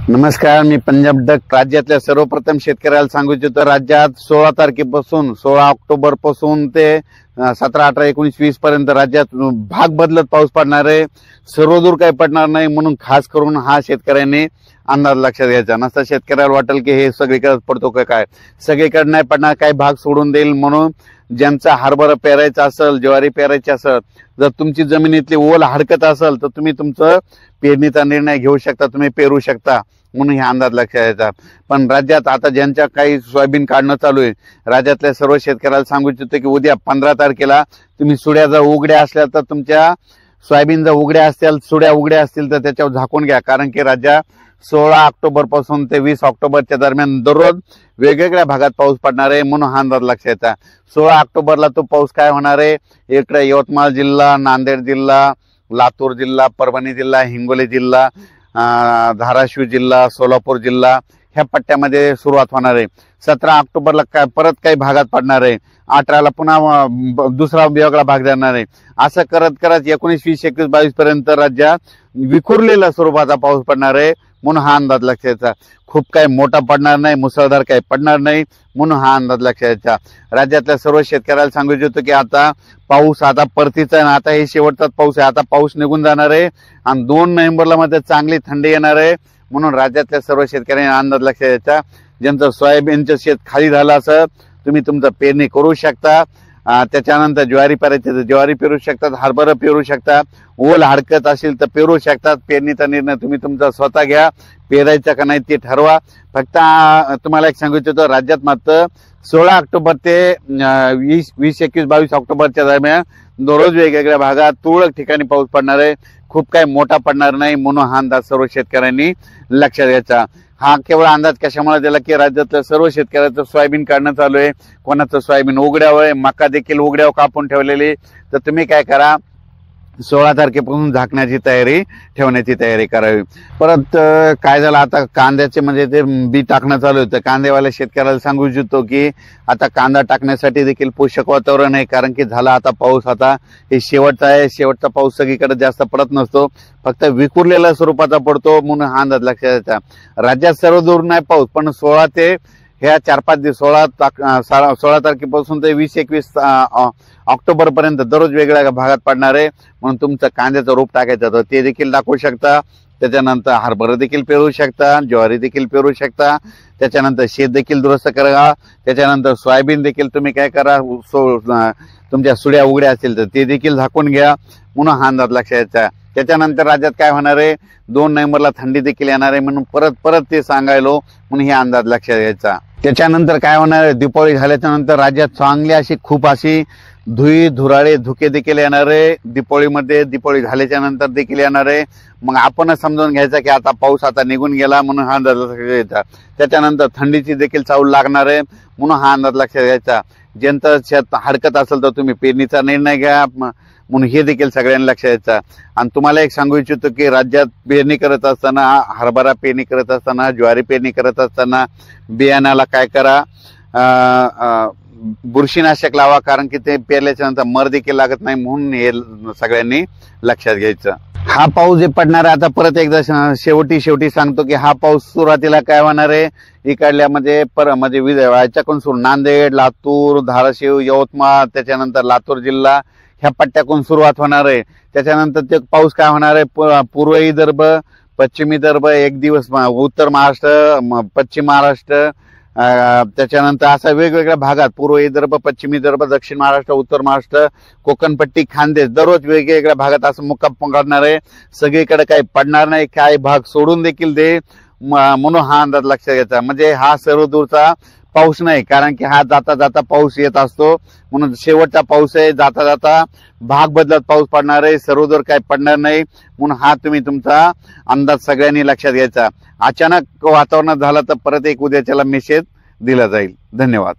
नमस्कार, मी पंजाब डक राज्यातल्या सर्वप्रथम शेतकऱ्याला सांगू इच्छितो। राज्यात 16 तारखेपासून 16 ऑक्टोबर पासून ते 17, 18, 19, 20 पर्यंत राज्यात भाग बदलत पाऊस पडणार आहे। सर्वदूर काही पडणार नाही, म्हणून खास करून हा शेतकऱ्यांनी अंदाज लक्षात घ्यायचा। नसता शेतकऱ्याला वाटेल की हे सगळीकडे पडतो का काय, सगळीकडे नाही पडणार, काही भाग सोडून देईल। म्हणून ज्यांचा हरभरा पेरायचा असेल, ज्वारी पेरायची असेल, जर तुमची जमिनीतली ओल हडकत असेल तर तुम्ही तुमचं पेरणीचा निर्णय घेऊ शकता, तुम्ही पेरू शकता, म्हणून हे अंदाज लक्षात घ्यायचा। पण राज्यात आता ज्यांच्या काही सोयाबीन काढणं चालू आहे, राज्यातल्या सर्व शेतकऱ्याला सांगू इच्छितो की उद्या 15 तारखेला तुम्ही सुड्या जर उघड्या असल्या तर तुमच्या सोयाबीन जर उघड्या असतील, सुड्या उघड्या असतील तर त्याच्यावर झाकून घ्या। कारण की राज्यात 16 ऑक्टोबर पासून ते 20 ऑक्टोबरच्या दरम्यान दररोज वेगवेगळ्या भागात पाऊस पडणार आहे, म्हणून हा अंदाज लक्षात घ्यायचा। 16 ऑक्टोबरला तो पाऊस काय होणार आहे, इकडे यवतमाळ जिल्हा, नांदेड जिल्हा, लातूर जिल्हा, परभणी जिल्हा, हिंगोली जिल्हा, धाराशिव जिल्हा, सोलापूर जिल्हा ह्या पट्ट्यामध्ये सुरुवात होणार आहे। 17 ऑक्टोबरला काय परत काही भागात पडणार आहे, 18ला पुन्हा दुसरा वेगळा भाग देणार आहे। असं करत करत 19, 20, 21, 22 पर्यंत राज्यात विखुरलेला स्वरूपाचा पाऊस पडणार आहे, म्हणून हा अंदाज लक्षात घ्यायचा। खूप काही मोठा पडणार नाही, मुसळधार काही पडणार नाही, म्हणून हा अंदाज लक्षात घ्यायचा। राज्यातल्या सर्व शेतकऱ्याला सांगू इच्छितो की आता पाऊस आता परतीचा आहे, आता हे शेवटचाच पाऊस आहे, आता पाऊस निघून जाणार आहे आणि 2 नोव्हेंबरला मध्ये चांगली थंडी येणार आहे, म्हणून राज्यातल्या सर्व शेतकऱ्यांनी अंदाज लक्षात घ्यायचा। ज्यांचं सोयाबीनचं शेत खाली झालं असं तुम्ही तुमचं पेरणी करू शकता, त्याच्यानंतर ज्वारी पेरायची तर ज्वारी पेरू शकतात, हरभरा पेरू शकता, ओल हडकत असेल तर पेरू शकतात। पेरणीचा निर्णय तुम्ही तुमचा स्वतः घ्या, पेरायचा का नाही ते ठरवा। फक्त तुम्हाला एक सांगू इच्छितो, राज्यात मात्र 16 ऑक्टोबर ते 20, 21, 22 ऑक्टोबरच्या दरम्यान दररोज वेगवेगळ्या भागात तुरळक ठिकाणी पाऊस पडणार आहे, खूप काही मोठा पडणार नाही, म्हणून हा अंदाज सर्व शेतकऱ्यांनी लक्षात घ्यायचा। हा केवळ अंदाज कशामुळे दिला की राज्यातल्या सर्व शेतकऱ्याचं सोयाबीन काढणं चालू आहे, कोणाचं सोयाबीन उघड्यावर आहे, मका देखील उघड्यावर कापून ठेवलेली, तर तुम्ही काय करा, 16 तारखेपासून झाकण्याची तयारी ठेवण्याची तयारी करावी। परत काय झालं, आता कांद्याचे म्हणजे ते बी टाकणं चालू होतं। कांदेवाल्या शेतकऱ्याला सांगू इच्छितो की आता कांदा टाकण्यासाठी देखील पोषक वातावरण आहे, कारण की झाला आता पाऊस, आता हे शेवटचा आहे, शेवटचा पाऊस सगळीकडे जास्त पडत नसतो, फक्त विखुरलेल्या स्वरूपाचा पडतो, म्हणून हा अंदाज लक्षात घ्यायचा। राज्यात सर्व दूर नाही पाऊस, पण 16 ते ह्या 4-5 दिवस 16 तारखेपासून ते 20-21 ऑक्टोबर पर्यंत दररोज वेगळ्या भागात पडणार आहे, म्हणून तुमचं कांद्याचं रोप टाकायचं तर ते देखील टाकू शकता। त्याच्यानंतर हरभरा देखील पेरू शकता, ज्वारी देखील पेरू शकता, त्याच्यानंतर शेत देखील दुरुस्त करा, त्याच्यानंतर सोयाबीन देखील तुम्ही काय करा, तुमच्या सुड्या उघड्या असतील तर ते देखील झाकून घ्या, म्हणून हा अंदाज लक्षात घ्यायचा। त्याच्यानंतर राज्यात काय होणार आहे, 2 नोव्हेंबरला थंडी देखील येणार आहे, म्हणून परत ते सांगायलो, म्हणून हे अंदाज लक्षात घ्यायचा। त्याच्यानंतर काय होणार आहे, दिवाळी झाल्याच्या नंतर राज्यात चांगली अशी खूप अशी धुराळे धुके देखील येणार आहे, दिवाळी झाल्याच्या नंतर देखील येणार आहे। मग आपणच समजून घ्यायचा की आता पाऊस आता निघून गेला, म्हणून हा अंदाज लक्षात घ्यायचा। त्याच्यानंतर थंडीची देखील चाहूल लागणार आहे, म्हणून हा अंदाज लक्षात घ्यायचा। ज्यांचं शेत हडकत असेल तर तुम्ही पेरणीचा निर्णय घ्या, म्हणून हे देखील सगळ्यांनी लक्षात घ्यायचं। आणि तुम्हाला एक सांगू इच्छितो की राज्यात पेरणी करत असताना, हरभरा पेरणी करत असताना, ज्वारी पेरणी करत असताना बियाण्याला काय करा, बुरशीनाशक लावा, कारण की ते पेरल्याच्या नंतर मर देखील लागत नाही, म्हणून हे सगळ्यांनी लक्षात घ्यायचं। हा पाऊस जे पडणार आहे, आता परत एकदा शेवटी सांगतो की हा पाऊस सुरुवातीला काय होणार आहे, इकडल्यामध्ये म्हणजे याच्याकडून सुरू नांदेड, लातूर, धाराशिव, यवतमाळ, त्याच्यानंतर लातूर जिल्हा ह्या पट्ट्याकडून सुरुवात होणार आहे। त्याच्यानंतर ते पाऊस काय होणार आहे, पूर्व विदर्भ, पश्चिम विदर्भ, एक दिवस उत्तर महाराष्ट्र, पश्चिम महाराष्ट्र, त्याच्यानंतर असा वेगवेगळ्या भागात पूर्व विदर्भ, पश्चिम विदर्भ, दक्षिण महाराष्ट्र, उत्तर महाराष्ट्र, कोकणपट्टी, खानदेश दररोज वेगवेगळ्या भागात असं मुक्काम पकडणार आहे। सगळीकडे काही पडणार नाही, काही भाग सोडून देखील दे, म्हणून हा अंदाज लक्षात घ्यायचा। म्हणजे हा सर्व दूरचा पाऊस नाही, कारण की हा जाता जाता पाऊस येत असतो, म्हणून शेवटचा पाऊस आहे, जाता जाता भाग बदलत पाऊस पडणार आहे, सर्वदूर काही पडणार नाही, म्हणून हा तुम्ही तुमचा अंदाज सगळ्यांनी लक्षात घ्यायचा। अचानक वातावरणात झालं तर परत एक उद्याच्याला मेसेज दिला जाईल। धन्यवाद।